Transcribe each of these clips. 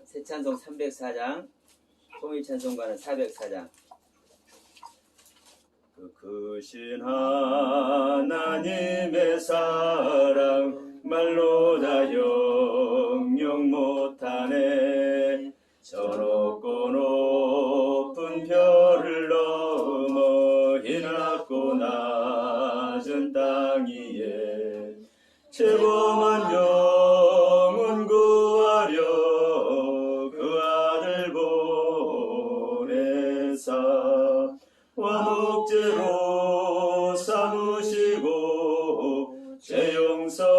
새찬송 304장, 통일찬송가는 404장. 그 크신 하나님의 사랑 말로 다 영영 못하네. 저 높고 높은 별을 넘어 이 낮고 낮은 땅 위에 죄범한 영혼 구하려 그 아들 보내사 화목제로 삼으시고 죄 용서하셨네.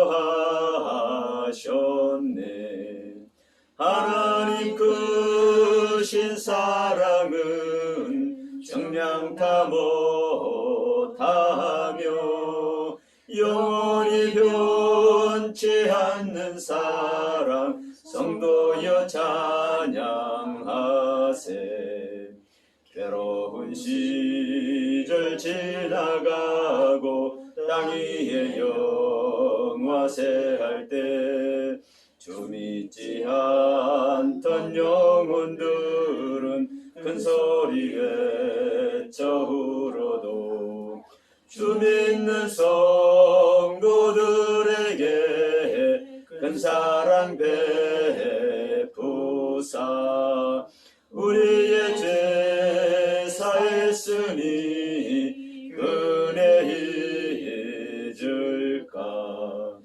하나님 크신 사랑은 정량 다 못하며 영원히 변치 않는 사랑 성도여 찬양하세. 괴로운 시절 지나가고 땅 위에 영화세할 때 주 믿지 않던 영혼들은 큰 소리 외쳐 울어도 주 믿는 성도들에게 큰 사랑 베푸사 우리의 죄 사했으니 은혜 잊을까.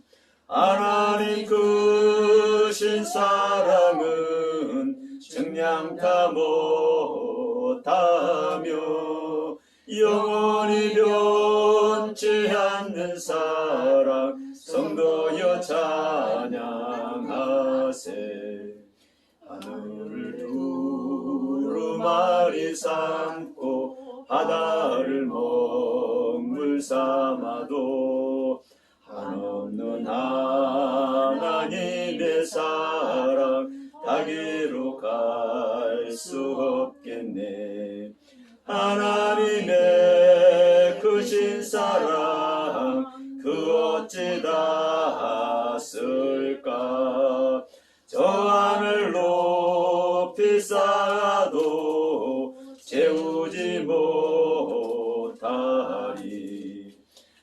하나님 크신 사랑은 정량 다 못하며 영원히 변치 않는 사랑 성도여 찬양하세. 하늘을 두루마리 삼고 바다를 먹물 삼아도 한없는 하나님의 사랑 닿기로 갈 수 없겠네. 하나님의 크신 사랑 그 어찌 닿았을까. 저 하늘 높이 쌓아도 채우지 못하리.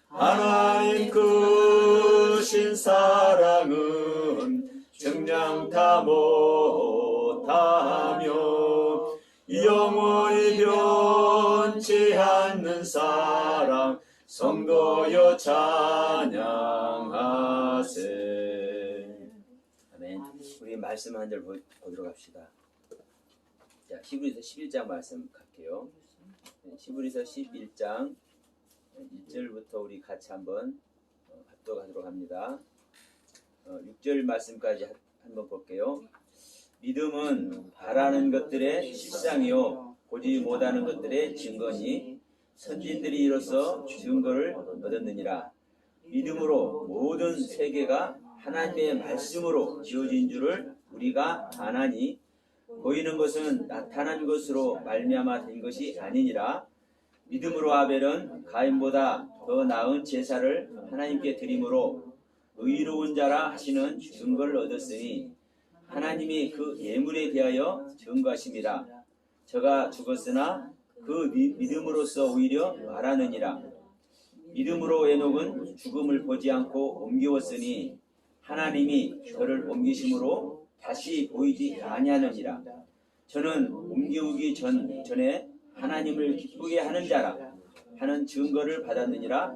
하나님 크신 사랑은 정량 다 못하며 영원히 변치 않는 사랑 성도여 찬양하세. 아멘. 우리 말씀 한 절 보도록 합시다. 자, 히브리서 11장 말씀 갈게요. 히브리서 11장 1절부터 우리 같이 한번 합독하도록 합니다. 6절 말씀까지 한번 볼게요. 믿음은 바라는 것들의 실상이요 보지 못하는 것들의 증거니 선진들이 이로써 증거를 얻었느니라. 믿음으로 모든 세계가 하나님의 말씀으로 지어진 줄을 우리가 아나니 보이는 것은 나타난 것으로 말미암아 된 것이 아니니라. 믿음으로 아벨은 가인보다 더 나은 제사를 하나님께 드림으로 의로운 자라 하시는 증거를 얻었으니 하나님이 그 예물에 대하여 증거하심이라. 저가 죽었으나 그 믿음으로써 오히려 말하느니라. 믿음으로 에녹은 죽음을 보지 않고 옮기웠으니 하나님이 저를 옮기심으로 다시 보이지 아니하느니라. 저는 옮기우기 전에 하나님을 기쁘게 하는 자라 하는 증거를 받았느니라.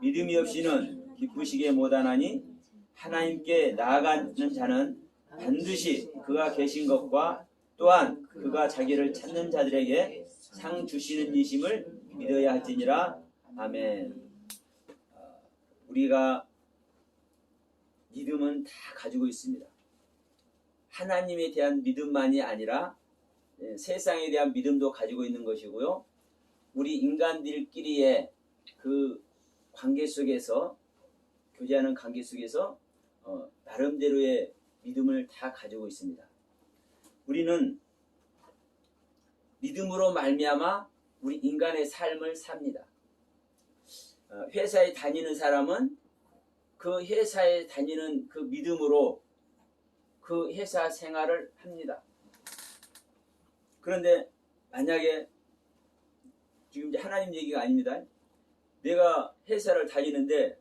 믿음이 없이는 기쁘시게 못하나니 하나님께 나아가는 자는 반드시 그가 계신 것과 또한 그가 자기를 찾는 자들에게 상 주시는 이심을 믿어야 할지니라. 아멘. 우리가 믿음은 다 가지고 있습니다. 하나님에 대한 믿음만이 아니라 세상에 대한 믿음도 가지고 있는 것이고요. 우리 인간들끼리의 그 관계 속에서 교제하는 관계 속에서 나름대로의 믿음을 다 가지고 있습니다. 우리는 믿음으로 말미암아 우리 인간의 삶을 삽니다. 회사에 다니는 사람은 그 회사에 다니는 그 믿음으로 그 회사 생활을 합니다. 그런데 만약에 지금 이제 하나님 얘기가 아닙니다. 내가 회사를 다니는데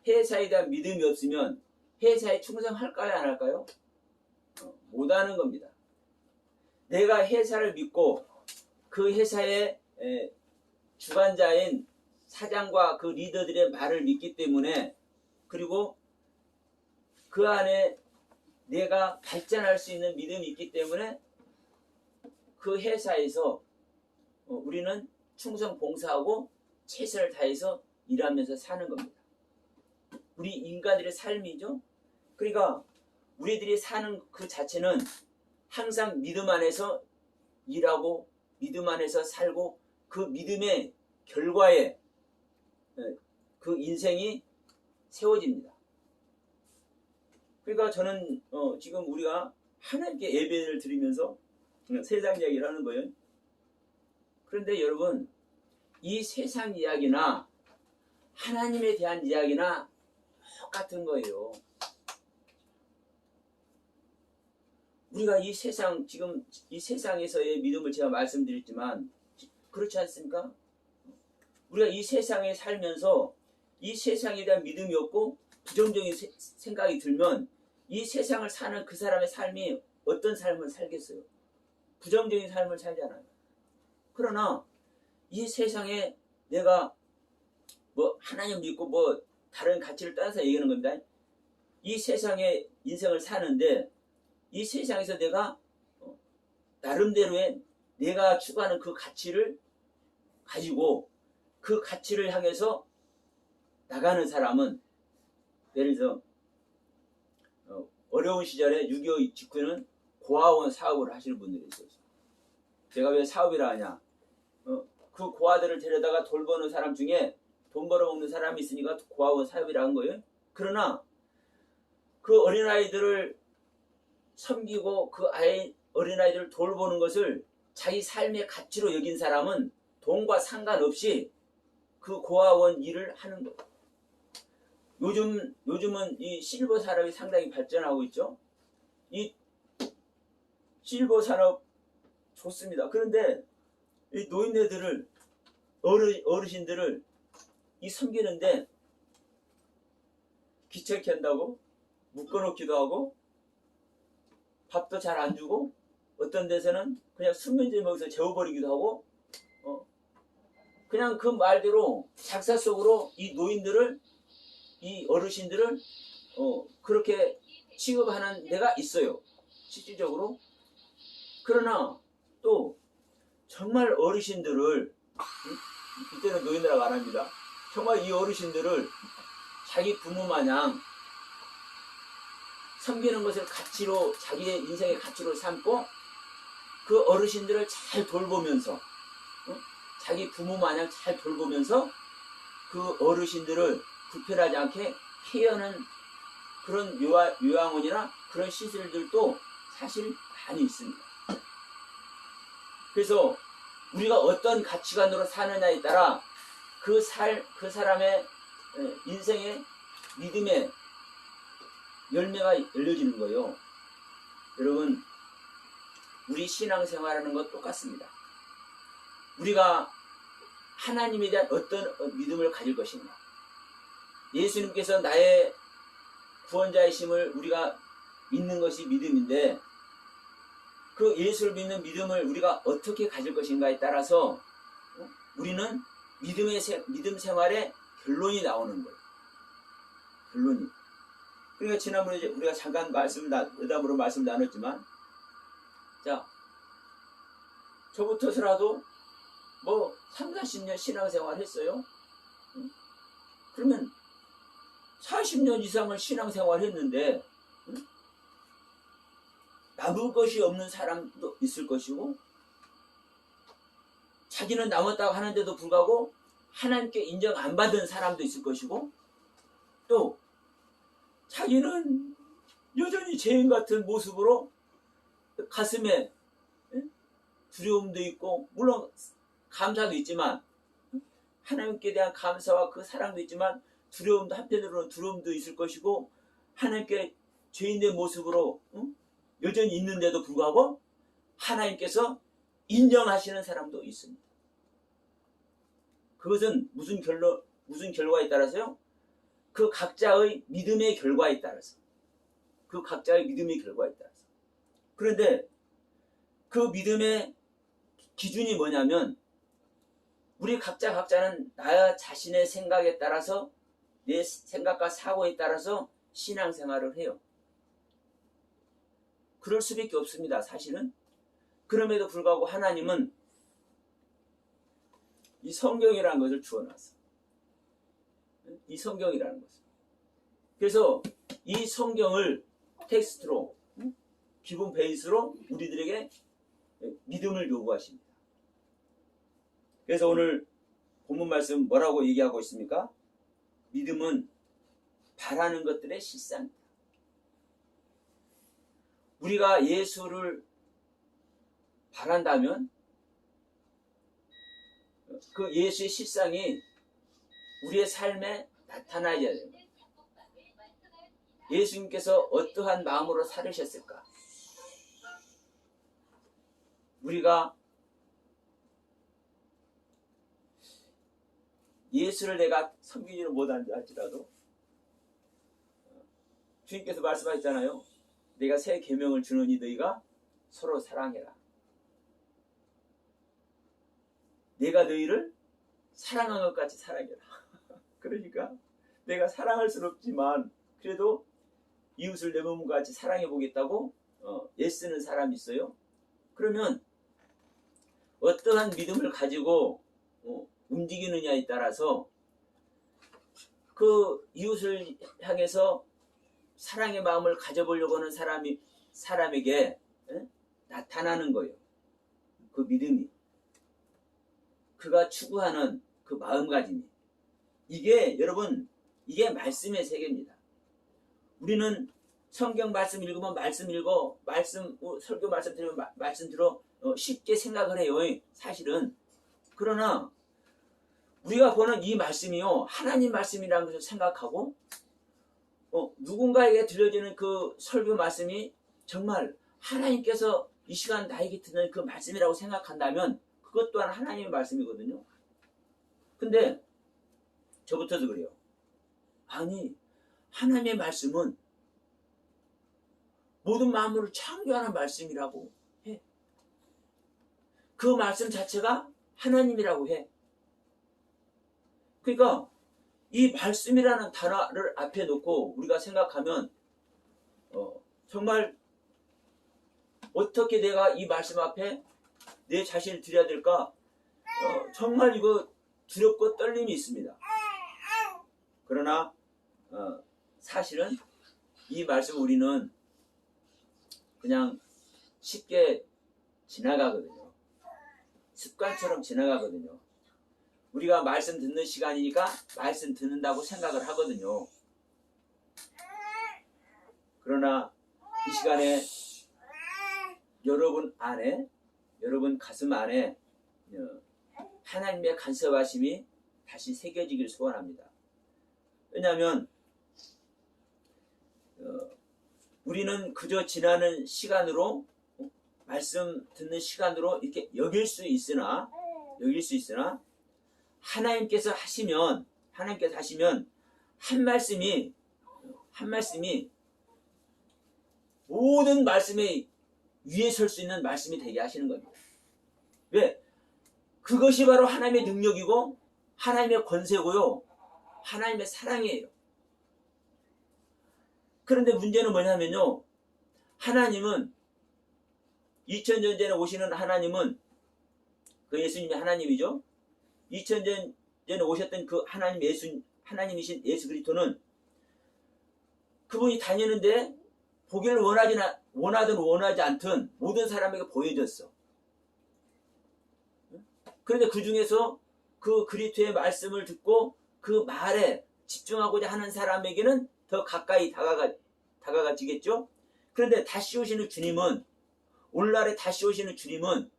회사에 대한 믿음이 없으면 회사에 충성할까요? 안 할까요? 못하는 겁니다. 내가 회사를 믿고 그 회사의 주관자인 사장과 그 리더들의 말을 믿기 때문에, 그리고 그 안에 내가 발전할 수 있는 믿음이 있기 때문에 그 회사에서 우리는 충성 봉사하고 최선을 다해서 일하면서 사는 겁니다. 우리 인간들의 삶이죠. 그러니까 우리들이 사는 그 자체는 항상 믿음 안에서 일하고 믿음 안에서 살고 그 믿음의 결과에 그 인생이 세워집니다. 그러니까 저는 지금 우리가 하나님께 예배를 드리면서 세상 이야기를 하는 거예요. 그런데 여러분, 이 세상 이야기나 하나님에 대한 이야기나 똑같은 거예요. 우리가 이 세상, 지금 이 세상에서의 믿음을 제가 말씀드렸지만 그렇지 않습니까? 우리가 이 세상에 살면서 이 세상에 대한 믿음이 없고 부정적인 생각이 들면 이 세상을 사는 그 사람의 삶이 어떤 삶을 살겠어요? 부정적인 삶을 살잖아요. 그러나 이 세상에 내가 뭐 하나님 믿고 뭐 다른 가치를 따라서 얘기하는 겁니다. 이 세상에 인생을 사는데 이 세상에서 내가 나름대로의 내가 추구하는 그 가치를 가지고 그 가치를 향해서 나가는 사람은, 예를 들어서 어려운 시절에 6.25 직후에는 고아원 사업을 하시는 분들이 있었어요. 제가 왜 사업이라 하냐, 그 고아들을 데려다가 돌보는 사람 중에 돈 벌어먹는 사람이 있으니까 고아원 사업이라 한 거예요. 그러나 그 어린아이들을 섬기고 그 어린아이들을 돌보는 것을 자기 삶의 가치로 여긴 사람은 돈과 상관없이 그 고아원 일을 하는 거예요. 요즘은 이 실버 산업이 상당히 발전하고 있죠. 이 실버 산업 좋습니다. 그런데 이 노인네들을, 어르신들을 이 섬기는데 귀찮게 한다고 묶어놓기도 하고 밥도 잘 안 주고 어떤 데서는 그냥 수면제 먹여서 재워버리기도 하고 그냥 그 말대로 작사 속으로 이 노인들을, 이 어르신들을 그렇게 취급하는 데가 있어요. 실질적으로. 그러나 또 정말 어르신들을, 이때는 노인이라고 안 합니다. 정말 이 어르신들을 자기 부모 마냥 섬기는 것을 가치로, 자기의 인생의 가치로 삼고 그 어르신들을 잘 돌보면서, 자기 부모 마냥 잘 돌보면서 그 어르신들을 불편하지 않게 케어하는 그런 요양원이나 그런 시설들도 사실 많이 있습니다. 그래서 우리가 어떤 가치관으로 사느냐에 따라 그 사람의 인생의 믿음의 열매가 열려지는 거예요. 여러분, 우리 신앙생활하는 것 똑같습니다. 우리가 하나님에 대한 어떤 믿음을 가질 것인가. 예수님께서 나의 구원자이심을 우리가 믿는 것이 믿음인데 그 예수를 믿는 믿음을 우리가 어떻게 가질 것인가에 따라서 우리는 믿음 생활의 결론이 나오는 거예요. 결론이. 그러니까 지난번에 우리가 잠깐 여담으로 말씀 나눴지만, 자, 저부터서라도 뭐 30-40년 신앙생활 했어요. 그러면 40년 이상을 신앙생활 했는데 남을 것이 없는 사람도 있을 것이고, 자기는 남았다고 하는데도 불구하고 하나님께 인정 안 받은 사람도 있을 것이고, 또 자기는 여전히 죄인 같은 모습으로 가슴에 두려움도 있고, 물론 감사도 있지만, 하나님께 대한 감사와 그 사랑도 있지만 두려움도, 한편으로는 두려움도 있을 것이고, 하나님께 죄인의 모습으로 여전히 있는데도 불구하고 하나님께서 인정하시는 사람도 있습니다. 그것은 무슨 결과에 따라서요? 그 각자의 믿음의 결과에 따라서. 그 각자의 믿음의 결과에 따라서. 그런데 그 믿음의 기준이 뭐냐면 우리 각자는 나 자신의 생각에 따라서 내 생각과 사고에 따라서 신앙생활을 해요. 그럴 수밖에 없습니다. 사실은. 그럼에도 불구하고 하나님은 이 성경이라는 것을 주어놨어. 이 성경이라는 것을. 그래서 이 성경을 텍스트로 기본 베이스로 우리들에게 믿음을 요구하십니다. 그래서 오늘 본문 말씀 뭐라고 얘기하고 있습니까? 믿음은 바라는 것들의 실상이다. 우리가 예수를 바란다면 그 예수의 실상이 우리의 삶에 나타나야 됩니다. 예수님께서 어떠한 마음으로 살으셨을까? 우리가 예수를 내가 섬기지를 못한다 할지라도 주님께서 말씀하셨잖아요. 내가 새 계명을 주노니 너희가 서로 사랑해라. 내가 너희를 사랑한 것 같이 사랑해라. 그러니까 내가 사랑할 수는 없지만 그래도 이웃을 내 몸과 같이 사랑해 보겠다고 애쓰는 사람이 있어요. 그러면 어떠한 믿음을 가지고 움직이느냐에 따라서 그 이웃을 향해서 사랑의 마음을 가져보려고 하는 사람에게 나타나는 거예요. 그 믿음이. 그가 추구하는 그 마음가짐이. 이게 여러분, 이게 말씀의 세계입니다. 우리는 성경 말씀 읽으면 말씀 읽어, 설교 말씀 들으면 말씀 들어 쉽게 생각을 해요. 사실은. 그러나 우리가 보는 이 말씀이요, 하나님 말씀이라는 것을 생각하고 누군가에게 들려지는 그 설교 말씀이 정말 하나님께서 이 시간 나에게 듣는 그 말씀이라고 생각한다면 그것 또한 하나님의 말씀이거든요. 근데 저부터도 그래요. 아니, 하나님의 말씀은 모든 만물을 창조하는 말씀이라고 해. 그 말씀 자체가 하나님이라고 해. 그러니까 이 말씀이라는 단어를 앞에 놓고 우리가 생각하면 정말 어떻게 내가 이 말씀 앞에 내 자신을 드려야 될까? 정말 이거 두렵고 떨림이 있습니다. 그러나 사실은 이 말씀 우리는 그냥 쉽게 지나가거든요. 습관처럼 지나가거든요. 우리가 말씀 듣는 시간이니까 말씀 듣는다고 생각을 하거든요. 그러나 이 시간에 여러분 안에, 여러분 가슴 안에 하나님의 간섭하심이 다시 새겨지길 소원합니다. 왜냐하면 우리는 그저 지나는 시간으로, 말씀 듣는 시간으로 이렇게 여길 수 있으나 하나님께서 하시면 한 말씀이 모든 말씀에 위에 설 수 있는 말씀이 되게 하시는 겁니다. 왜? 그것이 바로 하나님의 능력이고 하나님의 권세고요, 하나님의 사랑이에요. 그런데 문제는 뭐냐면요, 하나님은 2000년 전에 오시는 하나님은 그 예수님이 하나님이죠. 2000년 전에 오셨던 그 하나님이신 예수 그리스도는 그분이 다니는데 보기를 원하든 원하지 않든 모든 사람에게 보여졌어. 그런데 그 중에서 그 그리스도의 말씀을 듣고 그 말에 집중하고자 하는 사람에게는 더 가까이 다가가지겠죠. 그런데 다시 오시는 주님은, 오늘날에 다시 오시는 주님은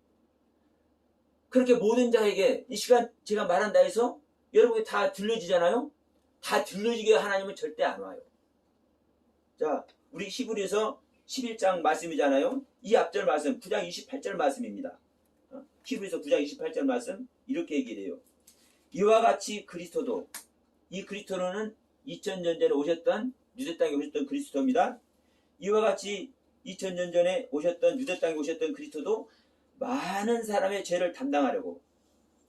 그렇게 모든 자에게 이 시간 제가 말한다 해서 여러분이 다 들려지잖아요. 다 들려지게 하나님은 절대 안 와요. 자, 우리 히브리서 11장 말씀이잖아요. 이 앞절 말씀 9장 28절 말씀입니다. 히브리서 9장 28절 말씀 이렇게 얘기를 해요. 이와 같이 그리스도도, 이 그리스도는 2000년 전에 오셨던 유대 땅에 오셨던 그리스도입니다. 이와 같이 2000년 전에 오셨던 유대 땅에 오셨던 그리스도도 많은 사람의 죄를 담당하려고,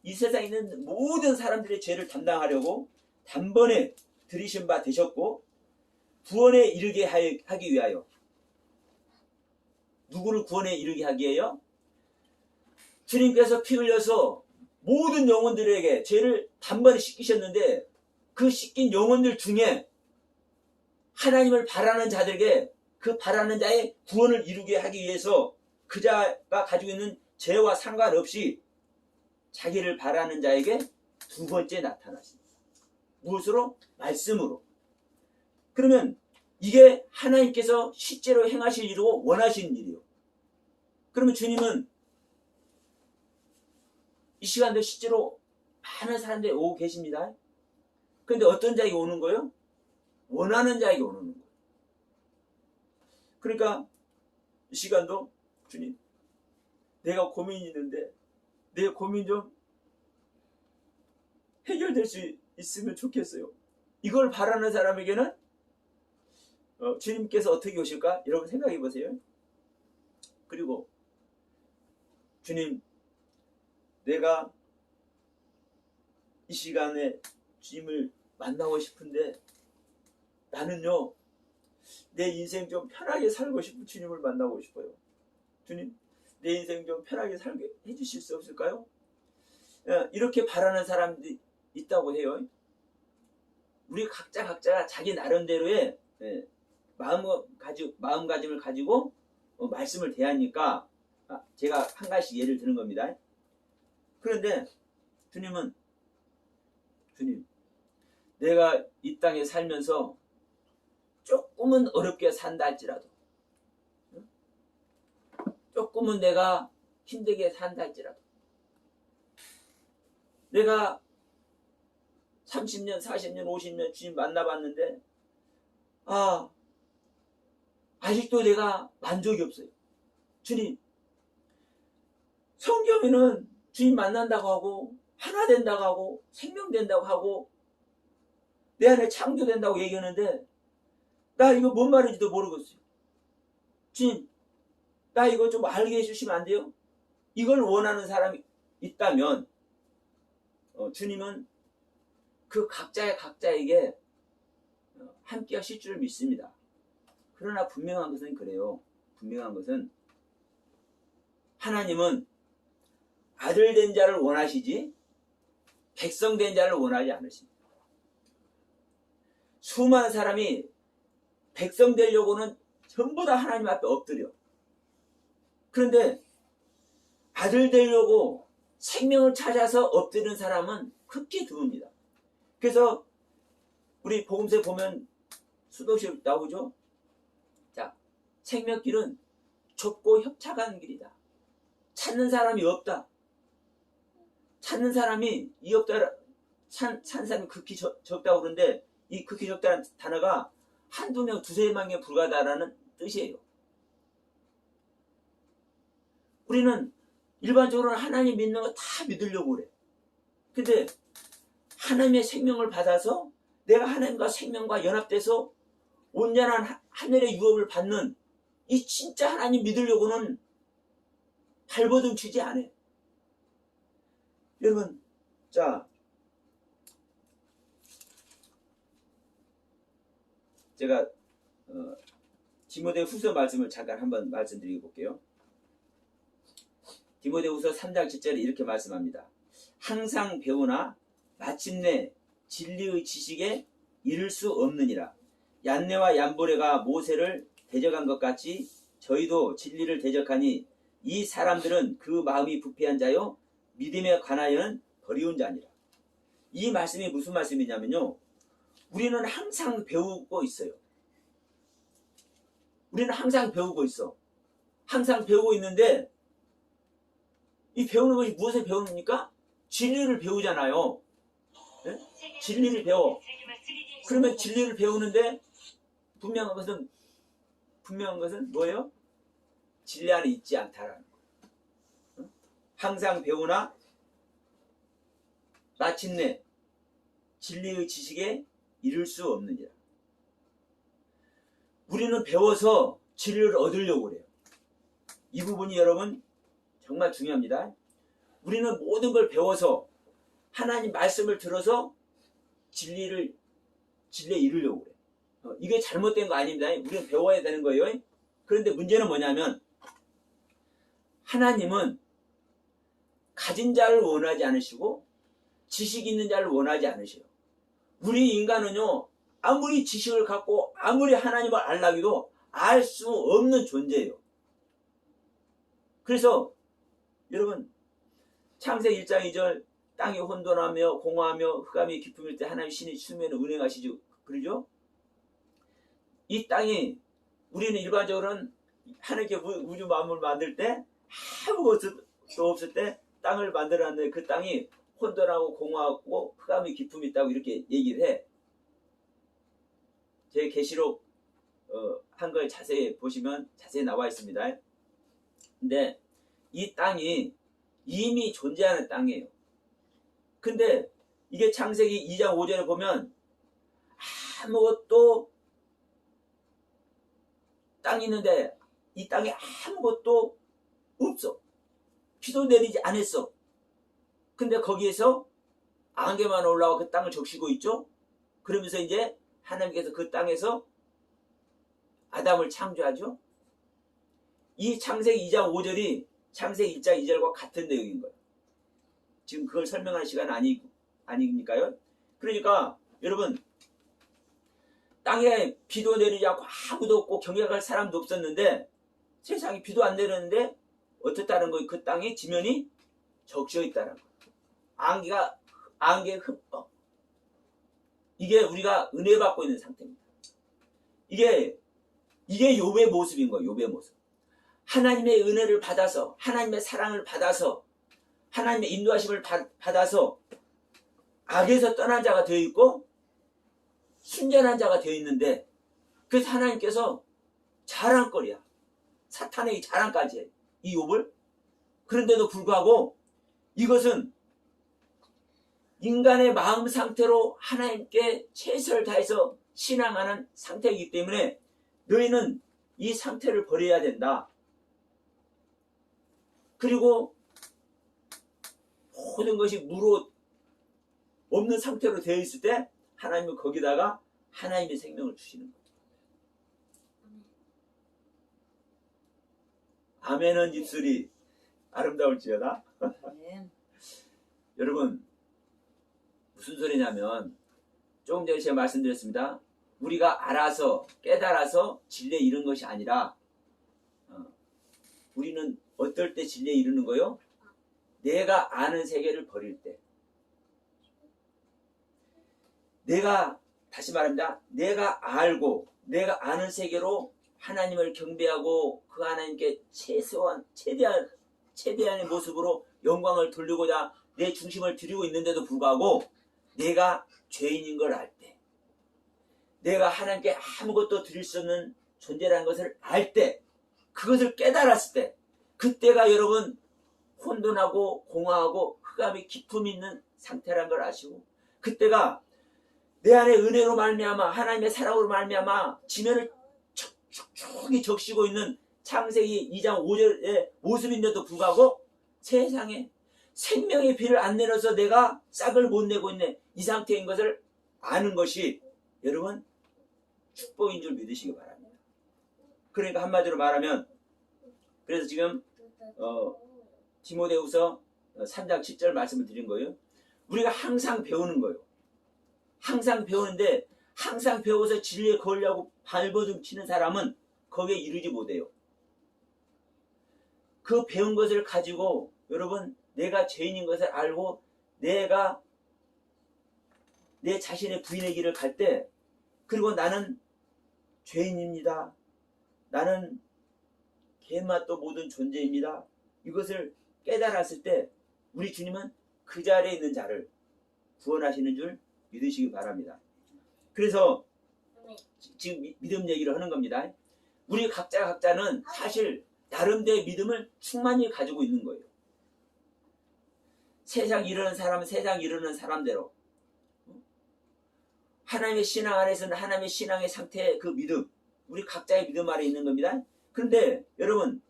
이 세상에 있는 모든 사람들의 죄를 담당하려고 단번에 들이신 바 되셨고, 구원에 이르게 하기 위하여, 누구를 구원에 이르게 하기 위하여? 주님께서 피 흘려서 모든 영혼들에게 죄를 단번에 씻기셨는데, 그 씻긴 영혼들 중에 하나님을 바라는 자들에게 그 바라는 자의 구원을 이루게 하기 위해서 그 자가 가지고 있는 죄와 상관없이 자기를 바라는 자에게 두 번째 나타나십니다. 무엇으로? 말씀으로. 그러면 이게 하나님께서 실제로 행하실 일이고 원하시는 일이요. 그러면 주님은 이 시간도 실제로 많은 사람들이 오고 계십니다. 그런데 어떤 자에게 오는 거예요? 원하는 자에게 오는 거예요. 그러니까 이 시간도 주님, 내가 고민이 있는데 내 고민 좀 해결될 수 있으면 좋겠어요. 이걸 바라는 사람에게는 주님께서 어떻게 오실까? 여러분 생각해 보세요. 그리고 주님, 내가 이 시간에 주님을 만나고 싶은데 나는요, 내 인생 좀 편하게 살고 싶은 주님을 만나고 싶어요. 주님, 내 인생 좀 편하게 살게 해주실 수 없을까요? 이렇게 바라는 사람들이 있다고 해요. 우리 각자가 자기 나름대로의 마음가짐을 가지고 말씀을 대하니까 제가 한 가지 예를 드는 겁니다. 그런데 주님은, 주님, 내가 이 땅에 살면서 조금은 어렵게 산다 할지라도, 조금은 내가 힘들게 산다 할지라도, 내가 30년, 40년, 50년 주님 만나봤는데 아직도 내가 만족이 없어요. 주님, 성경에는 주님 만난다고 하고 하나 된다고 하고 생명된다고 하고 내 안에 창조된다고 얘기하는데 나 이거 뭔 말인지도 모르겠어요. 주님, 나 이거 좀 알게 해주시면 안 돼요? 이걸 원하는 사람이 있다면 주님은 그 각자에게 함께 하실 줄 믿습니다. 그러나 분명한 것은 그래요. 분명한 것은 하나님은 아들 된 자를 원하시지 백성 된 자를 원하지 않으십니다. 수많은 사람이 백성 되려고는 전부 다 하나님 앞에 엎드려. 그런데 아들 되려고 생명을 찾아서 엎드리는 사람은 극히 드뭅니다. 그래서 우리 복음서에 보면 수도시 나오죠. 자, 생명길은 좁고 협착한 길이다. 찾는 사람이 없다. 찾는 사람이 찾는 사람이 극히 적다고 그러는데 이 극히 적다는 단어가 한두 명, 두세 명에 불과하다라는 뜻이에요. 우리는 일반적으로는 하나님 믿는 거 다 믿으려고 그래. 근데 하나님의 생명을 받아서 내가 하나님과 생명과 연합돼서 온전한 하늘의 유업을 받는 이 진짜 하나님 믿으려고는 발버둥 치지 않아요. 여러분, 자, 제가 디모데후서 말씀을 잠깐 한번 말씀드려 볼게요. 디모데후서 3장 7절에 이렇게 말씀합니다. 항상 배우나 마침내 진리의 지식에 이를 수 없느니라. 얀네와 얀보레가 모세를 대적한 것 같이 저희도 진리를 대적하니 이 사람들은 그 마음이 부패한 자요 믿음에 관하여는 버리운 자니라. 이 말씀이 무슨 말씀이냐면요, 우리는 항상 배우고 있어요. 우리는 항상 배우고 있어. 항상 배우고 있는데 이 배우는 것이 무엇을 배우니까? 진리를 배우잖아요. 네? 진리를 배워. 그러면 진리를 배우는데 분명한 것은 분명한 것은 뭐예요? 진리 안에 있지 않다라는 거. 항상 배우나 마침내 진리의 지식에 이를 수 없느니라. 우리는 배워서 진리를 얻으려고 그래요. 이 부분이 여러분 정말 중요합니다. 우리는 모든 걸 배워서 하나님 말씀을 들어서 진리에 이르려고 그래요. 이게 잘못된 거 아닙니다. 우리는 배워야 되는 거예요. 그런데 문제는 뭐냐면 하나님은 가진 자를 원하지 않으시고 지식 있는 자를 원하지 않으셔요. 우리 인간은요, 아무리 지식을 갖고 아무리 하나님을 알라기도 알 수 없는 존재예요. 그래서 여러분 창세기 1장 2절 땅이 혼돈하며 공허하며 흑암이 깊음일 때 하나님 신이 수면에 운행하시죠. 그러죠? 이 땅이 우리는 일반적으로는 하나님께 우주 만물을 만들 때 아무것도 없을 때 땅을 만들었는데 그 땅이 혼돈하고 공허하고 흑암이 깊음이 있다고 이렇게 얘기를 해. 제 계시록 한 걸 자세히 보시면 자세히 나와 있습니다. 근데 이 땅이 이미 존재하는 땅이에요. 근데 이게 창세기 2장 5절에 보면 아무것도 땅이 있는데 이 땅에 아무것도 없어. 비도 내리지 않았어. 근데 거기에서 안개만 올라와 그 땅을 적시고 있죠. 그러면서 이제 하나님께서 그 땅에서 아담을 창조하죠. 이 창세기 2장 5절이 창세기 1장 2절과 같은 내용인 거예요. 지금 그걸 설명하는 시간 아니니까요. 그러니까 여러분 땅에 비도 내리지 않고 아무도 없고 경작할 사람도 없었는데 세상에 비도 안 내렸는데 어떻다는 거예요? 그 땅에 지면이 적셔 있다는 거예요. 안개 흠뻑. 이게 우리가 은혜 받고 있는 상태입니다. 이게 욥의 모습인 거예요. 욥의 모습. 하나님의 은혜를 받아서 하나님의 사랑을 받아서 하나님의 인도하심을 받아서 악에서 떠난 자가 되어 있고 순전한 자가 되어 있는데 그래서 하나님께서 자랑거리야. 사탄에게 자랑까지 해. 이 욥을. 그런데도 불구하고 이것은 인간의 마음 상태로 하나님께 최선을 다해서 신앙하는 상태이기 때문에 너희는 이 상태를 버려야 된다. 그리고 모든 것이 무로 없는 상태로 되어 있을 때 하나님은 거기다가 하나님의 생명을 주시는 거죠. 아멘은 입술이 아름다울지어다. 여러분 무슨 소리냐면 조금 전에 제가 말씀드렸습니다. 우리가 알아서 깨달아서 진리에 이르는 것이 아니라 우리는 어떨 때 진리에 이르는 거요? 내가 아는 세계를 버릴 때. 다시 말합니다. 내가 알고 내가 아는 세계로 하나님을 경배하고 그 하나님께 최대한의 모습으로 영광을 돌리고자 내 중심을 드리고 있는데도 불구하고 내가 죄인인 걸 알 때, 내가 하나님께 아무것도 드릴 수 없는 존재라는 것을 알 때, 그것을 깨달았을 때, 그때가 여러분 혼돈하고 공허하고 흑암이 깊음이 있는 상태라는 걸 아시고, 그때가 내 안에 은혜로 말미암아 하나님의 사랑으로 말미암아 지면을 촉촉히 적시고 있는 창세기 2장 5절의 모습인데도 불구하고 세상에 생명의 비를 안 내려서 내가 싹을 못 내고 있는 이 상태인 것을 아는 것이 여러분 축복인 줄 믿으시기 바랍니다. 그러니까 한마디로 말하면 그래서 지금 디모데후서 3장 7절 말씀을 드린 거예요. 우리가 항상 배우는 거예요. 항상 배우는데 항상 배워서 진리에 걸려고 발버둥 치는 사람은 거기에 이르지 못해요. 그 배운 것을 가지고 여러분 내가 죄인인 것을 알고 내가 내 자신의 부인의 길을 갈 때 그리고 나는 죄인입니다. 나는 개맛도 모든 존재입니다. 이것을 깨달았을 때 우리 주님은 그 자리에 있는 자를 구원하시는 줄 믿으시기 바랍니다. 그래서 지금 믿음 얘기를 하는 겁니다. 우리 각자는 사실 나름대로의 믿음을 충만히 가지고 있는 거예요. 세상 이르는 사람은 세상 이르는 사람대로, 하나님의 신앙 안에서는 하나님의 신앙의 상태의 그 믿음, 우리 각자의 믿음 아래 있는 겁니다. 그런데 여러분,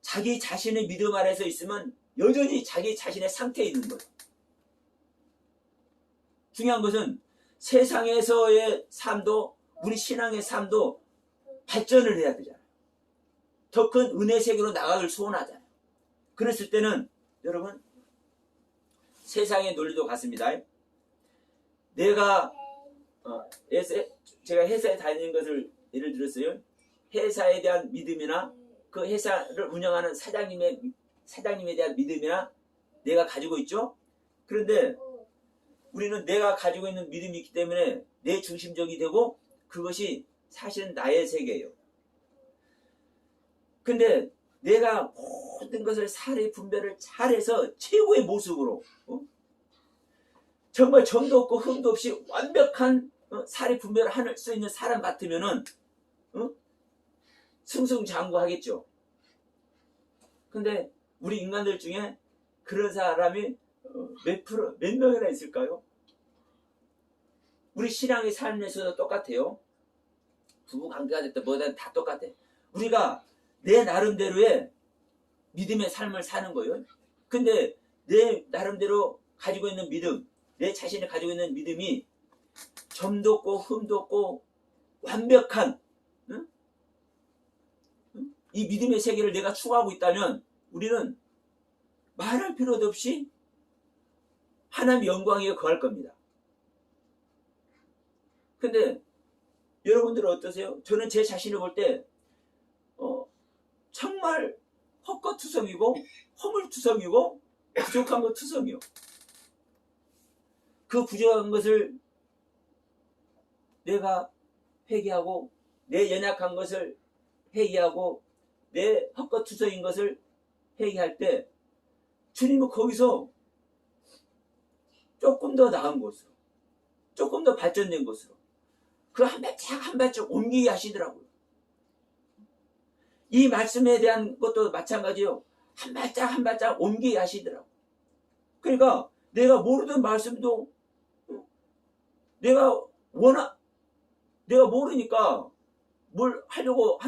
자기 자신의 믿음 아래서 있으면 여전히 자기 자신의 상태에 있는 거예요. 중요한 것은 세상에서의 삶도 우리 신앙의 삶도 발전을 해야 되잖아요. 더 큰 은혜 세계로 나가길 소원하잖아요. 그랬을 때는 여러분, 세상의 논리도 같습니다. 내가 제가 회사에 다니는 것을 예를 들었어요. 회사에 대한 믿음이나 그 회사를 운영하는 사장님에 대한 믿음이나 내가 가지고 있죠. 그런데 우리는 내가 가지고 있는 믿음이 있기 때문에 내 중심적이 되고 그것이 사실은 나의 세계예요. 근데 내가 모든 것을 사리 분별을 잘해서 최고의 모습으로 정말 정도 없고 흠도 없이 완벽한 사리 분별을 할 수 있는 사람 같으면은 승승장구하겠죠. 근데 우리 인간들 중에 그런 사람이 몇 명이나 있을까요? 우리 신앙의 삶에서도 똑같아요. 부부 관계가 됐든 뭐든 다 똑같아. 우리가 내 나름대로의 믿음의 삶을 사는 거예요. 근데 내 나름대로 가지고 있는 믿음, 내 자신이 가지고 있는 믿음이 점도 없고 흠도 없고 완벽한 이 믿음의 세계를 내가 추구하고 있다면 우리는 말할 필요도 없이 하나님의 영광에 거할 겁니다. 근데 여러분들은 어떠세요? 저는 제 자신을 볼 때 정말 헛것투성이고 허물투성이고 부족한 것 투성이요. 그 부족한 것을 내가 회개하고 내 연약한 것을 회개하고 내 헛것투성인 것을 회개할 때 주님은 거기서 조금 더 나은 곳으로, 조금 더 발전된 곳으로 그 한 발짝 한 발짝 옮기게 하시더라고요. 이 말씀에 대한 것도 마찬가지요. 한 발짝 한 발짝 옮기게 하시더라고요. 그러니까 내가 모르던 말씀도 내가 모르니까 뭘 하려고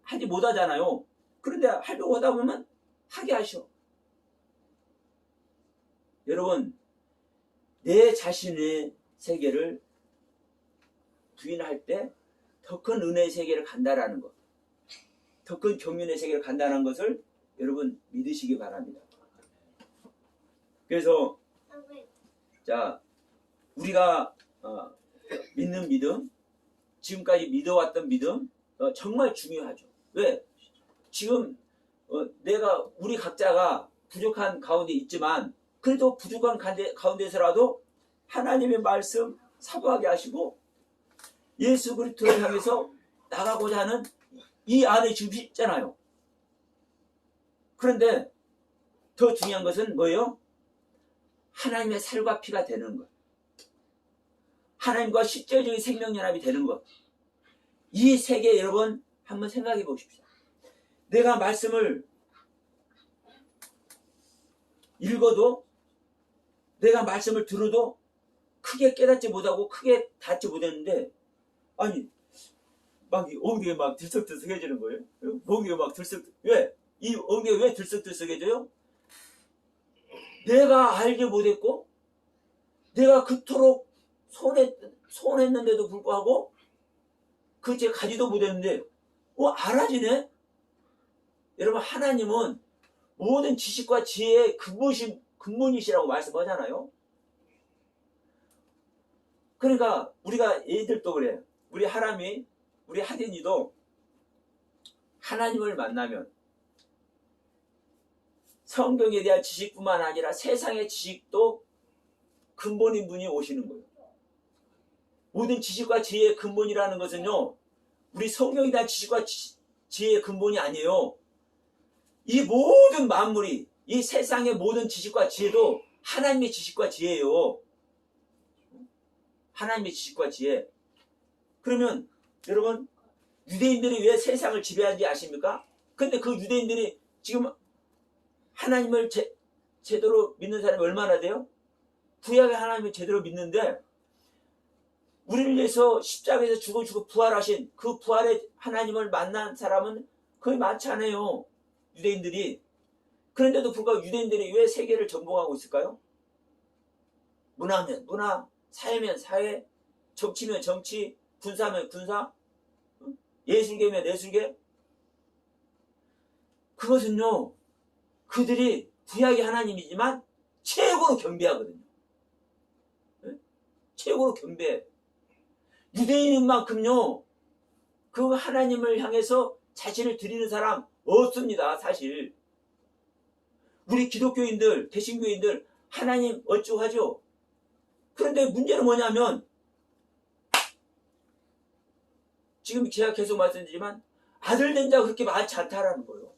하지 못하잖아요. 그런데 하려고 하다 보면 하게 하셔. 여러분, 내 자신의 세계를 부인할 때 더 큰 은혜의 세계를 간다라는 것, 더 큰 경륜의 세계를 간다는 것을 여러분 믿으시기 바랍니다. 그래서 자, 우리가 믿는 믿음, 지금까지 믿어왔던 믿음 정말 중요하죠. 왜? 지금 우리 각자가 부족한 가운데 있지만 그래도 부족한 가운데서라도 하나님의 말씀 사모하게 하시고 예수 그리스도를 향해서 나가고자 하는 이 안에 지금 있잖아요. 그런데 더 중요한 것은 뭐예요? 하나님의 살과 피가 되는 것. 하나님과 실제적인 생명연합이 되는 것. 이 세계 여러분 한번 생각해 보십시오. 내가 말씀을 읽어도 내가 말씀을 들어도 크게 깨닫지 못하고 크게 닿지 못했는데 아니 막 엉덩이가 막 들썩들썩해지는 거예요. 엉덩이가 막 왜? 이 엉덩이가 왜 들썩들썩해져요? 내가 알지 못했고 내가 그토록 손했는데도 불구하고 그제 가지도 못했는데 알아지네? 여러분, 하나님은 모든 지식과 지혜의 근본이시라고 말씀하잖아요. 그러니까 우리가 애들도 그래. 우리 하딘이도 하나님을 만나면 성경에 대한 지식뿐만 아니라 세상의 지식도 근본인 분이 오시는 거예요. 모든 지식과 지혜의 근본이라는 것은요, 우리 성경에 대한 지식과 지혜의 근본이 아니에요. 이 모든 만물이, 이 세상의 모든 지식과 지혜도 하나님의 지식과 지혜예요. 하나님의 지식과 지혜. 그러면 여러분, 유대인들이 왜 세상을 지배하는지 아십니까? 근데 그 유대인들이 지금 하나님을 제대로 믿는 사람이 얼마나 돼요? 구약의 하나님을 제대로 믿는데 우리를 위해서 십자가에서 죽어주고 부활하신 그 부활의 하나님을 만난 사람은 거의 많지 않아요. 유대인들이. 그런데도 불구하고 유대인들이 왜 세계를 정복하고 있을까요? 문화면 문화, 사회면 사회, 정치면 정치, 군사면 군사, 예술계면 예술계. 그것은요, 그들이 구약의 하나님이지만 최고로 경배하거든요. 최고로 경배해. 유대인인 만큼요, 그 하나님을 향해서 자신을 드리는 사람 없습니다, 사실. 우리 기독교인들, 개신교인들, 하나님 어쩌고 하죠? 그런데 문제는 뭐냐면, 지금 제가 계속 말씀드리지만, 아들 된 자가 그렇게 많지 않다라는 거예요.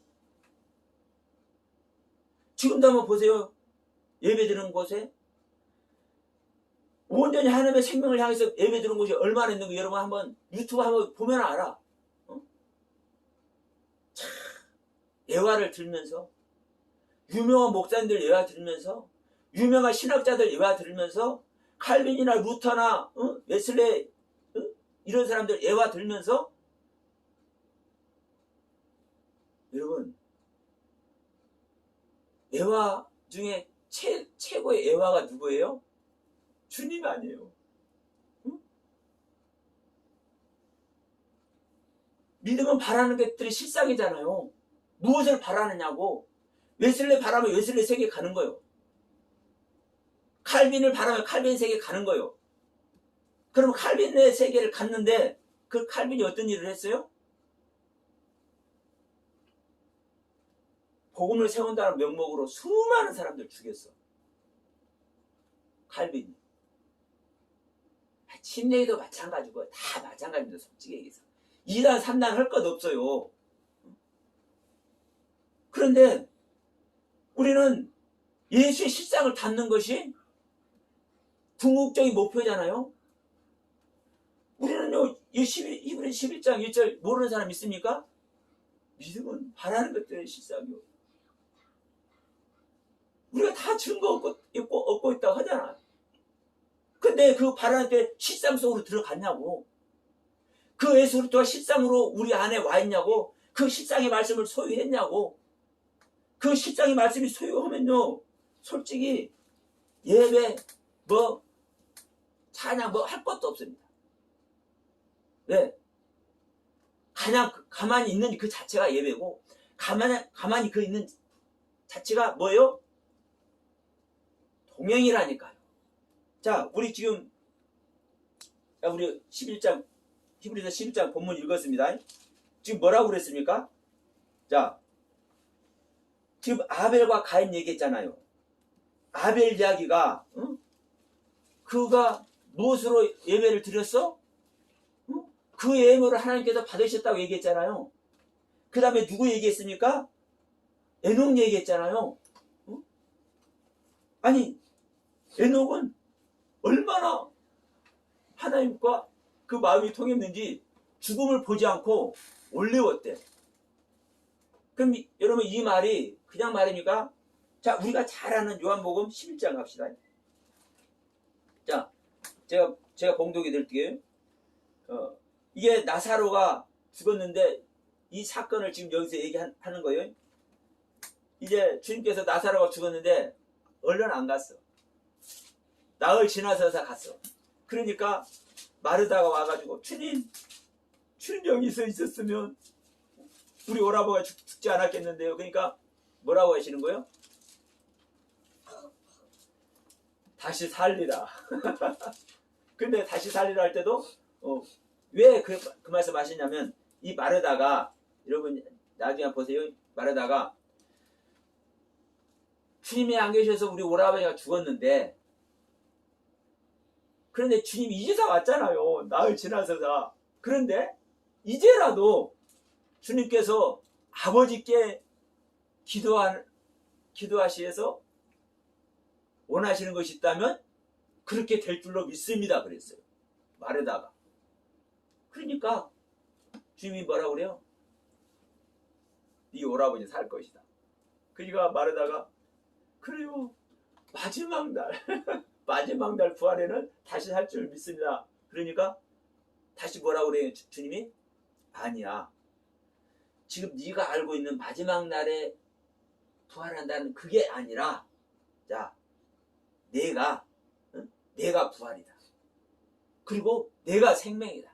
지금도 한번 보세요. 예배 드리는 곳에. 온전히 하나님의 생명을 향해서 예배 드리는 곳이 얼마나 있는 거 여러분 한번 유튜브 한번 보면 알아. 참, 예화를 들으면서, 유명한 목사님들 예화 들으면서, 유명한 신학자들 예화 들으면서, 칼빈이나 루터나 웨슬레 이런 사람들 예화 들으면서, 여러분 예화 중에 최고의 예화가 누구예요? 주님 아니에요. 응? 믿음은 바라는 것들이 실상이잖아요. 무엇을 바라느냐고. 웨슬레 바라면 웨슬레 세계 가는 거예요. 칼빈을 바라면 칼빈 세계 가는 거예요. 그럼 칼빈의 세계를 갔는데 그 칼빈이 어떤 일을 했어요? 복음을 세운다는 명목으로 수많은 사람들 죽였어. 칼빈이. 침례도 마찬가지고 다 마찬가지입니다. 솔직히 얘기해서 2단 3단 할 것 없어요. 그런데 우리는 예수의 실상을 닫는 것이 궁극적인 목표잖아요. 우리는요, 히브리 11장 1절 모르는 사람 있습니까? 믿음은 바라는 것들의 실상이요. 우리가 다 증거 얻고 있다고 하잖아. 근데 그 바라는 때 실상 속으로 들어갔냐고. 그 예수 그리스도가 실상으로 우리 안에 와 있냐고. 그 실상의 말씀을 소유했냐고. 그 실상의 말씀이 소유하면요, 솔직히 예배 찬양 할 것도 없습니다. 왜? 그냥 가만히 있는 그 자체가 예배고, 가만히 그 있는 자체가 뭐예요? 동행이라니까요. 자, 우리 지금 우리 11장 히브리서 11장 본문 읽었습니다. 지금 뭐라고 그랬습니까? 자, 지금 아벨과 가인 얘기했잖아요. 아벨 이야기가 그가 무엇으로 예배를 드렸어? 그 예물을 하나님께서 받으셨다고 얘기했잖아요. 그 다음에 누구 얘기했습니까? 에녹 얘기했잖아요. 아니, 에녹은 얼마나 하나님과 그 마음이 통했는지 죽음을 보지 않고 올려왔대. 그럼 여러분 이 말이 그냥 말입니까? 자, 우리가 잘 아는 요한복음 11장 갑시다. 자, 제가 봉독해 드릴게요. 이게 나사로가 죽었는데 이 사건을 지금 여기서 얘기하는 거예요. 이제 주님께서 나사로가 죽었는데 얼른 안 갔어. 나흘 지나서 갔어. 그러니까 마르다가 와가지고 주님 여기서 있었으면 우리 오라버가 죽지 않았겠는데요. 그러니까 뭐라고 하시는 거예요? 다시 살리라. 근데 다시 살리라 할 때도 왜 그 말씀 하시냐면, 이 마르다가, 여러분 나중에 보세요. 마르다가 주님이 안 계셔서 우리 오라버니가 죽었는데, 그런데 주님 이제서 왔잖아요. 나흘 지나서다. 그런데 이제라도 주님께서 아버지께 기도하시해서 원하시는 것이 있다면 그렇게 될 줄로 믿습니다. 그랬어요. 마르다가. 그러니까 주님이 뭐라고 그래요? 네 오라버니 살 것이다. 그러니까 말하다가 그래요. 마지막 날 마지막 날 부활에는 다시 살 줄 믿습니다. 그러니까 다시 뭐라고 그래요? 주님이? 아니야. 지금 네가 알고 있는 마지막 날에 부활한다는 그게 아니라 자, 내가 부활이다. 그리고 내가 생명이다.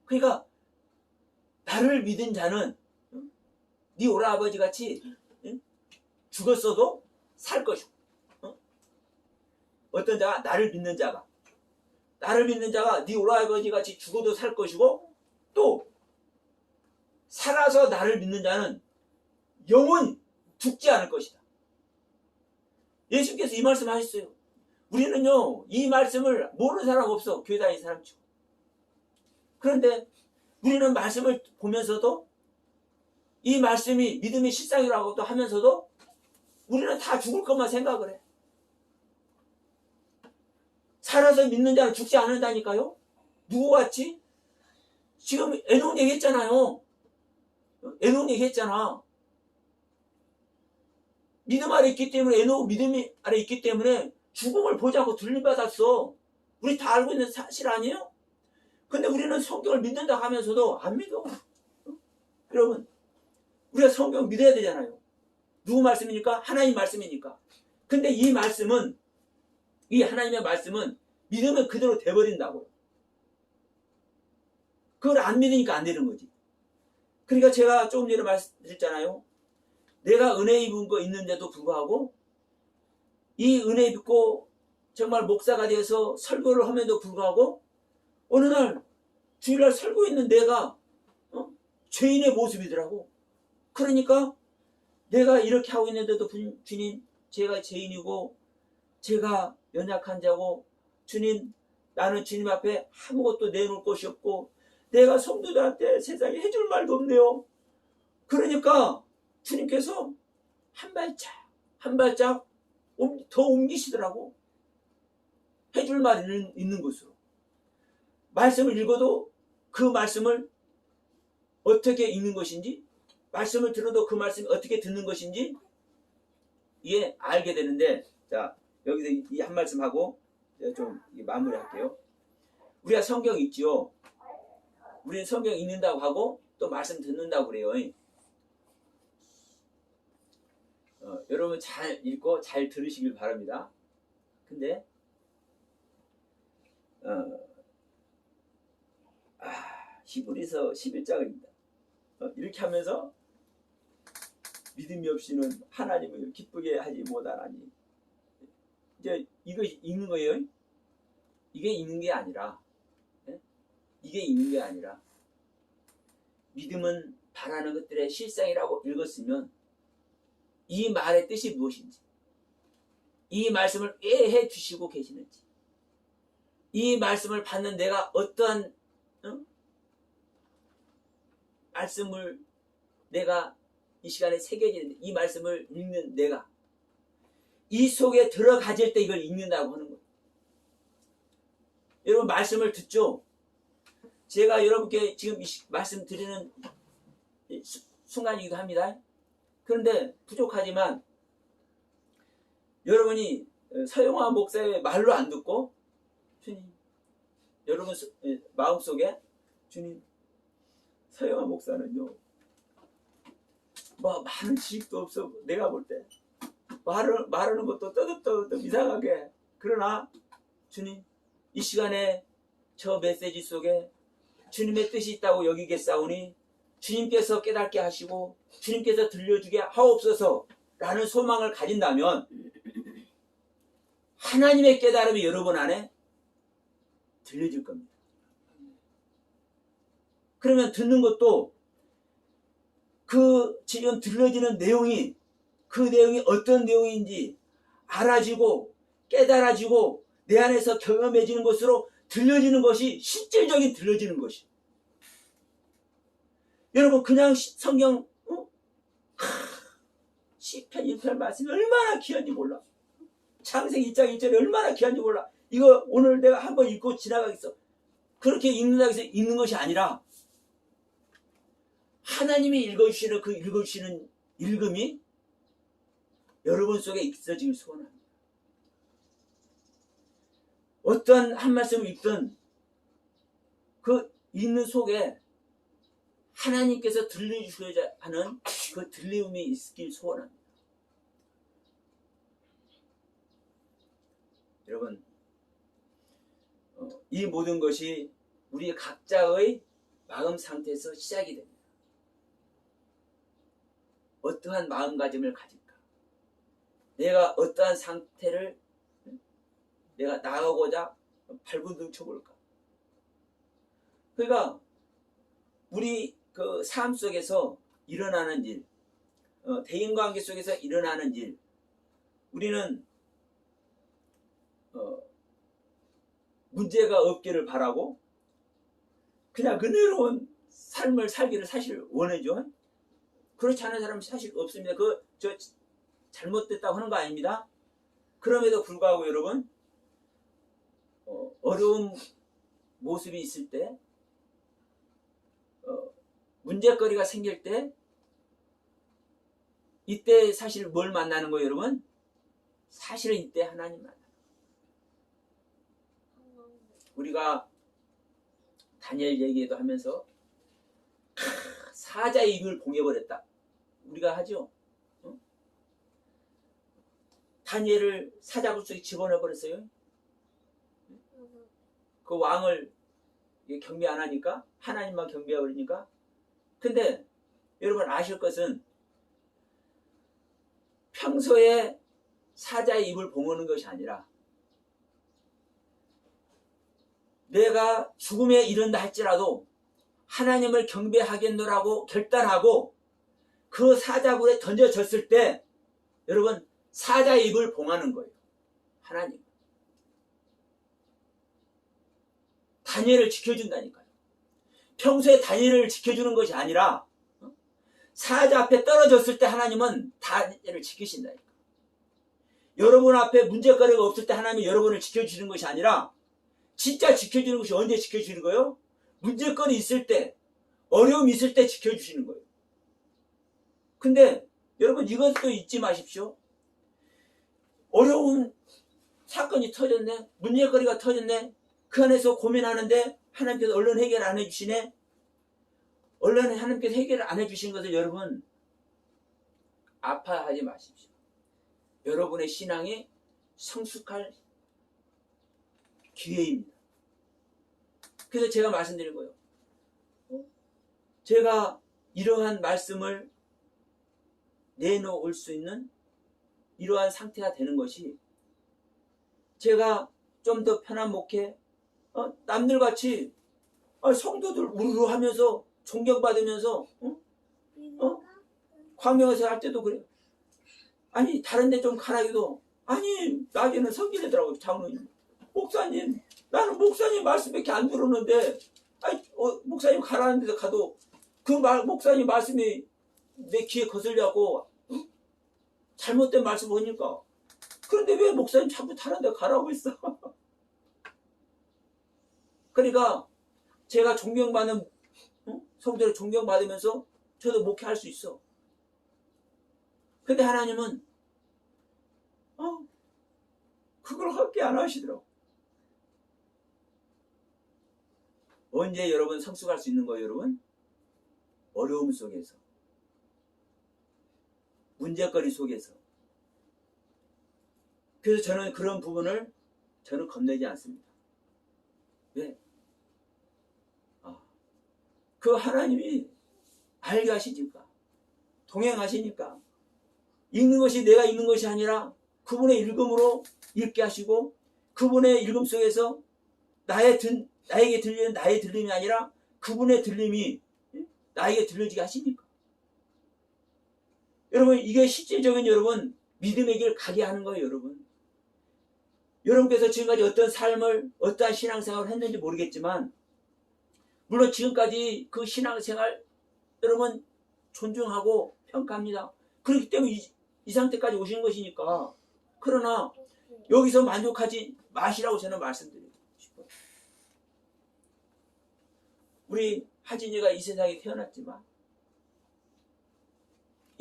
그러니까 나를 믿은 자는 네 오라버지 같이 죽었어도 살 것이고, 어떤 자가 나를 믿는 자가 네 오라버지 같이 죽어도 살 것이고, 또 살아서 나를 믿는 자는 영원히 죽지 않을 것이다. 예수님께서 이 말씀 하셨어요. 우리는요 이 말씀을 모르는 사람 없어. 교회 다니는 사람 치고. 그런데 우리는 말씀을 보면서도 이 말씀이 믿음의 실상이라고 또 하면서도 우리는 다 죽을 것만 생각을 해. 살아서 믿는 자는 죽지 않는다니까요. 누구같이? 지금 에녹 얘기했잖아요. 에녹 얘기했잖아. 믿음 아래 있기 때문에, 에녹 믿음 아래 있기 때문에 죽음을 보지 않고 들림받았어. 우리 다 알고 있는 사실 아니에요? 근데 우리는 성경을 믿는다 하면서도 안 믿어. 여러분, 우리가 성경 믿어야 되잖아요. 누구 말씀이니까? 하나님 말씀이니까. 근데 이 말씀은, 이 하나님의 말씀은 믿으면 그대로 돼버린다고요. 그걸 안 믿으니까 안 되는 거지. 그러니까 제가 조금 전에 말씀드렸잖아요. 내가 은혜 입은 거 있는데도 불구하고 이 은혜 입고 정말 목사가 되어서 설교를 하면도 불구하고 어느 날 주일날 설교 있는 내가 죄인의 모습이더라고. 그러니까 내가 이렇게 하고 있는데도 주님, 제가 죄인이고 제가 연약한 자고 주님, 나는 주님 앞에 아무것도 내놓을 것이 없고 내가 성도들한테 세상에 해줄 말도 없네요. 그러니까 주님께서 한 발짝 더 옮기시더라고. 해줄 말이 있는 것으로. 말씀을 읽어도 그 말씀을 어떻게 읽는 것인지, 말씀을 들어도 그 말씀이 어떻게 듣는 것인지 이게 알게 되는데, 자, 여기서 이 한 말씀 하고 좀 마무리할게요. 우리가 성경 읽지요. 우리는 성경 읽는다고 하고 또 말씀 듣는다고 그래요. 여러분 잘 읽고 잘 들으시길 바랍니다. 근데 히브리서 11장입니다. 이렇게 하면서 믿음이 없이는 하나님을 기쁘게 하지 못하나니, 이제 이거 읽는 거예요. 이게 읽는 게 아니라, 이게 읽는 게 아니라 믿음은 바라는 것들의 실상이라고 읽었으면 이 말의 뜻이 무엇인지, 이 말씀을 왜 해주시고 계시는지, 이 말씀을 받는 내가 어떠한 말씀을 내가 이 시간에 새겨지는데, 이 말씀을 읽는 내가 이 속에 들어가질 때 이걸 읽는다고 하는 거예요. 여러분 말씀을 듣죠? 제가 여러분께 지금 말씀드리는 순간이기도 합니다. 그런데 부족하지만 여러분이 서영화 목사의 말로 안 듣고, 주님, 여러분 마음속에 주님, 서영화 목사는요 뭐 많은 지식도 없어. 내가 볼 때 말하는 것도 떠듬떠듬 이상하게. 그러나 주님, 이 시간에 저 메시지 속에 주님의 뜻이 있다고 여기겠사오니 주님께서 깨닫게 하시고 주님께서 들려주게 하옵소서 라는 소망을 가진다면 하나님의 깨달음이 여러분 안에 들려질 겁니다. 그러면 듣는 것도 그 지금 들려지는 내용이, 그 내용이 어떤 내용인지 알아지고 깨달아지고 내 안에서 경험해지는 것으로 들려지는 것이 실질적인 들려지는 것이. 여러분 그냥 성경 시편 1편 말씀이 얼마나 귀한지 몰라. 창세기 1장 1절이 얼마나 귀한지 몰라. 이거 오늘 내가 한번 읽고 지나가겠어. 그렇게 읽는다고 해서 읽는 것이 아니라 하나님이 읽어주시는 그 읽어주시는 읽음이 여러분 속에 있어지길 소원합니다. 어떠한 한 말씀을 읽든 그 읽는 속에 하나님께서 들려주셔야 하는 그 들림이 있길 소원합니다. 여러분, 이 모든 것이 우리 각자의 마음 상태에서 시작이 됩니다. 어떠한 마음가짐을 가질까? 내가 어떠한 상태를 내가 나아가고자 발버둥 쳐볼까? 그러니까 우리 그 삶 속에서 일어나는 일, 대인관계 속에서 일어나는 일, 우리는 문제가 없기를 바라고 그냥 은혜로운 삶을 살기를 사실 원하죠. 그렇지 않은 사람은 사실 없습니다. 저 잘못됐다고 하는 거 아닙니다. 그럼에도 불구하고 여러분, 어려운 모습이 있을 때, 문제거리가 생길 때, 이때 사실 뭘 만나는 거예요, 여러분? 사실은 이때 하나님 만나요. 우리가 다니엘 얘기도 하면서 사자의 입을 봉해버렸다. 우리가 하죠. 다니엘을 사자굴 속에 집어넣어버렸어요. 그 왕을 경배 안 하니까, 하나님만 경배해버리니까. 근데 여러분 아실 것은 평소에 사자의 입을 봉하는 것이 아니라 내가 죽음에 이른다 할지라도 하나님을 경배하겠노라고 결단하고 그 사자굴에 던져졌을 때 여러분 사자의 입을 봉하는 거예요. 하나님. 다니엘을 지켜준다니까요. 평소에 다니엘을 지켜주는 것이 아니라 사자 앞에 떨어졌을 때 하나님은 다니엘을 지키신다니까. 여러분 앞에 문제거리가 없을 때 하나님이 여러분을 지켜주시는 것이 아니라 진짜 지켜주는 것이 언제 지켜주시는 거예요? 문제거리 있을 때, 어려움이 있을 때 지켜주시는 거예요. 근데 여러분 이것도 잊지 마십시오. 어려운 사건이 터졌네, 문제거리가 터졌네, 그 안에서 고민하는데 하나님께서 얼른 해결 안 해주시네. 얼른 하나님께서 해결을 안 해주신 것을 여러분 아파하지 마십시오. 여러분의 신앙이 성숙할 기회입니다. 그래서 제가 말씀드린 거예요. 제가 이러한 말씀을 내놓을 수 있는 이러한 상태가 되는 것이 제가 좀 더 편한 목회, 남들같이 성도들 우르르 하면서 존경받으면서 광명에서 할 때도 그래요. 아니 다른 데 좀 가라기도 아니 낮에는 성질내더라고요. 장로님, 목사님, 나는 목사님 말씀밖에 안 들었는데 목사님 가라는 데서 가도 그 목사님 말씀이 내 귀에 거슬려고 잘못된 말씀을 하니까 그런데 왜 목사님 자꾸 다른 데 가라고 했어? 그러니까 제가 존경받는 성도를 존경받으면서 저도 목회할 수 있어. 근데 하나님은 그걸 함께 안 하시더라고. 언제 여러분 성숙할 수 있는 거예요, 여러분? 어려움 속에서, 문제거리 속에서. 그래서 저는 그런 부분을 저는 겁내지 않습니다. 왜? 그 하나님이 알게 하시니까, 동행하시니까, 읽는 것이 내가 읽는 것이 아니라 그분의 읽음으로 읽게 하시고 그분의 읽음 속에서 나에게 들리는 나의 들림이 아니라 그분의 들림이 나에게 들려지게 하시니까. 여러분 이게 실질적인 여러분 믿음의 길 가게 하는 거예요. 여러분께서 지금까지 어떤 삶을 어떠한 신앙생활을 했는지 모르겠지만 물론 지금까지 그 신앙생활 여러분 존중하고 평가합니다. 그렇기 때문에 이 상태까지 오신 것이니까. 그러나 여기서 만족하지 마시라고 저는 말씀드리고 싶어요. 우리 하진이가 이 세상에 태어났지만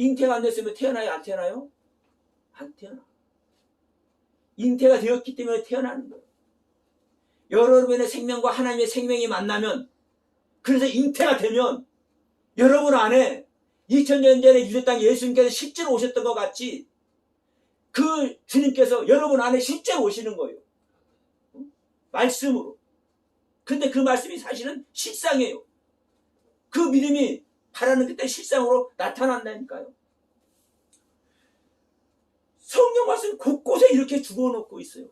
잉태가 안 됐으면 태어나요? 안 태어나요? 안 태어나. 잉태가 되었기 때문에 태어나는 거예요. 여러분의 생명과 하나님의 생명이 만나면, 그래서 잉태가 되면 여러분 안에 2000년 전에 유대 땅 예수님께서 실제로 오셨던 것 같이 그 주님께서 여러분 안에 실제로 오시는 거예요. 말씀으로. 근데 그 말씀이 사실은 실상이에요. 그 믿음이 바라는 그때 실상으로 나타난다니까요. 성경 말씀 곳곳에 이렇게 죽어놓고 있어요.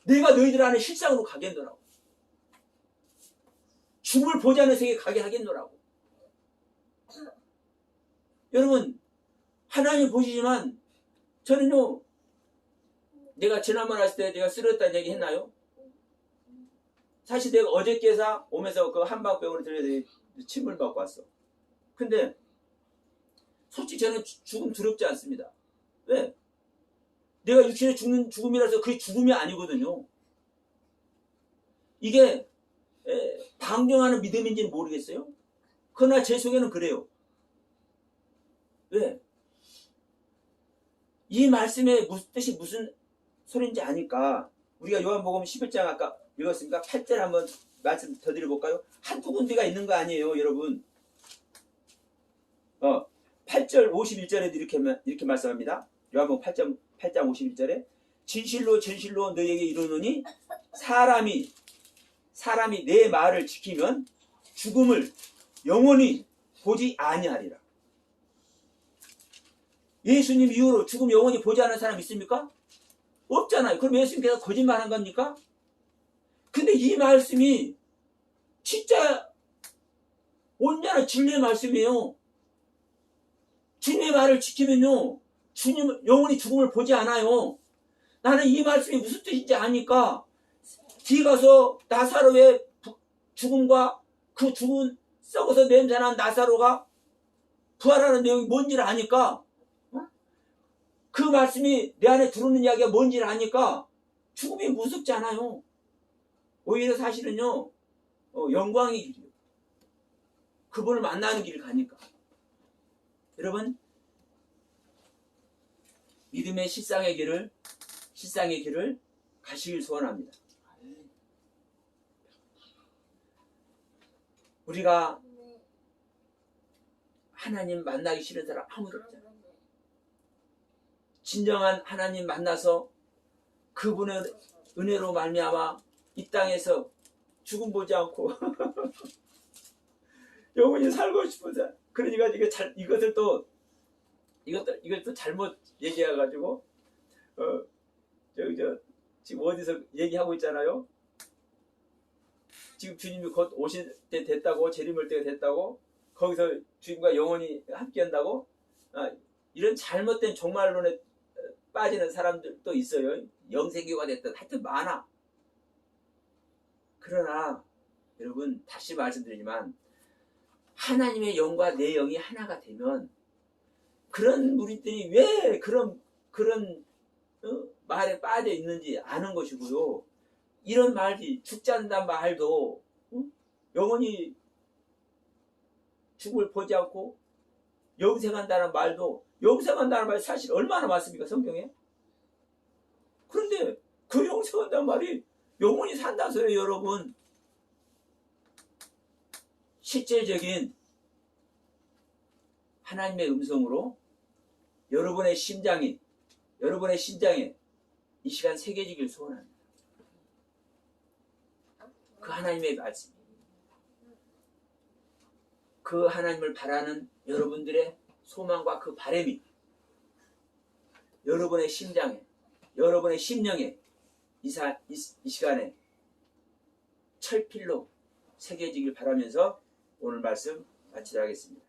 내가 너희들 안에 실상으로 가겠노라고. 죽음을 보지 않는 세계에 가게 하겠노라고. 여러분, 하나님 보시지만 저는요, 내가 지난번 왔을 때 내가 쓰러졌다는 얘기 했나요? 사실 내가 어저께서 오면서 그 한방병원에 들려서 침을 받고 왔어. 근데 솔직히 저는 죽음 두렵지 않습니다. 왜? 내가 육신에 죽는 죽음이라서 그게 죽음이 아니거든요. 이게 방종하는 믿음인지는 모르겠어요. 그러나 제 속에는 그래요. 왜? 이 말씀의 뜻이 무슨 소리인지 아니까 우리가 요한복음 11장 아까 읽었습니까? 8절 한번 말씀 더 드려볼까요? 한두 군데가 있는 거 아니에요, 여러분. 8절 51절에도 이렇게 말씀합니다. 요한복음 8장 51절에 진실로 진실로 너희에게 이르노니 사람이 내 말을 지키면 죽음을 영원히 보지 아니하리라. 예수님 이후로 죽음 영원히 보지 않은 사람 있습니까? 없잖아요. 그럼 예수님께서 거짓말한 겁니까? 근데 이 말씀이 진짜 온전한 진리의 말씀이에요. 주님의 말을 지키면요, 주님 영원히 죽음을 보지 않아요. 나는 이 말씀이 무슨 뜻인지 아니까 뒤에 가서 나사로의 죽음과 그 죽은 썩어서 냄새난 나사로가 부활하는 내용이 뭔지를 아니까, 그 말씀이 내 안에 들어오는 이야기가 뭔지를 아니까 죽음이 무섭지 않아요. 오히려 사실은요, 영광의 길이에요. 그분을 만나는 길을 가니까. 여러분, 믿음의 실상의 길을 가시길 소원합니다. 우리가 하나님 만나기 싫은 사람 아무도 없잖아요. 진정한 하나님 만나서 그분의 은혜로 말미암아 이 땅에서 죽음 보지 않고 영원히 살고 싶어서, 그러니까 이것을 또 잘못 얘기해가지고 지금 어디서 얘기하고 있잖아요. 지금 주님이 곧 오실 때 됐다고, 재림할 때가 됐다고, 거기서 주님과 영원히 함께한다고, 이런 잘못된 종말론에 빠지는 사람들도 있어요. 영세교가 됐든 하여튼 많아. 그러나 여러분, 다시 말씀드리지만 하나님의 영과 내 영이 하나가 되면 그런 무리들이 왜 그런 말에 빠져 있는지 아는 것이고요. 이런 말이 죽지 않는다는 말도 영원히 죽음을 보지 않고 영생한다는 말도, 영생한다는 말이 사실 얼마나 많습니까, 성경에? 그런데 그 영생한다는 말이 영원히 산다는 소리예요, 여러분. 실제적인 하나님의 음성으로 여러분의 심장에 이 시간 새겨지길 소원합니다. 그 하나님의 말씀, 그 하나님을 바라는 여러분들의 소망과 그 바람이 여러분의 심장에, 여러분의 심령에 이 시간에 철필로 새겨지길 바라면서 오늘 말씀 마치도록 하겠습니다.